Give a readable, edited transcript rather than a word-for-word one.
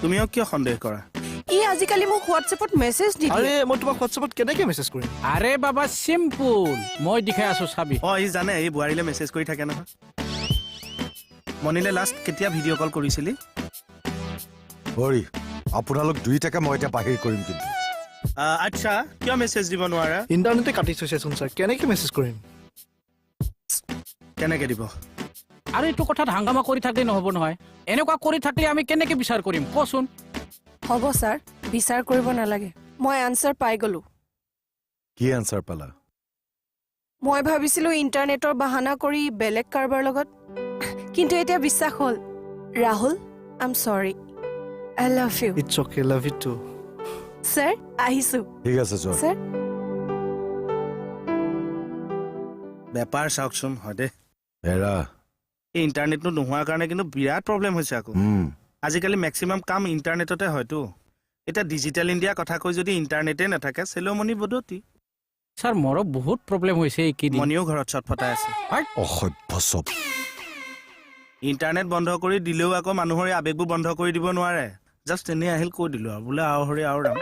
তুমিও কিয় সন্দেহ কৰা ই আজিকালি মোক হোৱাটছএপত মেছেজ দি দিয়ে আৰে মই তোমাক হোৱাটছএপত কেনেকৈ মেছেজ কৰিম আৰে বাবা চিম্পুল মই দেখাই আছো চাবি ই জানে এই বোৱাৰীলে মেছেজ কৰি থাকে নহয় মনিলে লাষ্ট কেতিয়া ভিডিঅ' কল কৰিছিলি হৰি আপোনালোক দুইটাকে মই এতিয়া বাহিৰ কৰিম কিন্তু আচ্ছা কিয় মেছেজ দিব নোৱাৰা ইণ্টাৰনেটে কাটি থৈছেচোন ছাৰ কেনেকৈ মেছেজ কৰিম কেনেকে দিব আৰু এইটো কথাত হাংগামা কৰি থাকিলে নহ'ব নহয় এনেকুৱা কৰি থাকিলে আমি কেনেকে বিচাৰ কৰিম কচোন হ'ব ছাৰ বিচাৰ কৰিব নালাগে মই আনচাৰ পাই গলো কি এনচাৰ পালা মই ভাবিছিলো ইণ্টাৰনেটৰ বাহানা কৰি বেলেগ কাৰোবাৰ লগত কিন্তু এতিয়া বিশ্বাস হ'ল Rahul I am sorry I love you it's okay love you too sir আহিছো ঠিক আছে যোৱা ছাৰ বেপাৰ চাওকচোন হয় দে এৰা এই ইণ্টাৰনেটটো নোহোৱাৰ কাৰণে কিন্তু বিৰাট প্ৰব্লেম হৈছে আকৌ আজিকালি মেক্সিমাম কাম ইণ্টাৰনেটতে হয়তো এতিয়া ডিজিটেল ইণ্ডিয়া কথা কৈ যদি ইণ্টাৰনেটে নাথাকে চেলমনি বদতি ছাৰ মোৰো বহুত প্ৰব্লেম হৈছে এইকেইদিন মনিও ঘৰত চটফটাই আছে অসভ্য চব ইণ্টাৰনেট বন্ধ কৰি দিলেও আকৌ মানুহৰ এই আৱেগবোৰ বন্ধ কৰি দিব নোৱাৰে জাষ্ট এনেই আহিল কৈ দিলো আৰু বোলে আও হৰি আও ৰাম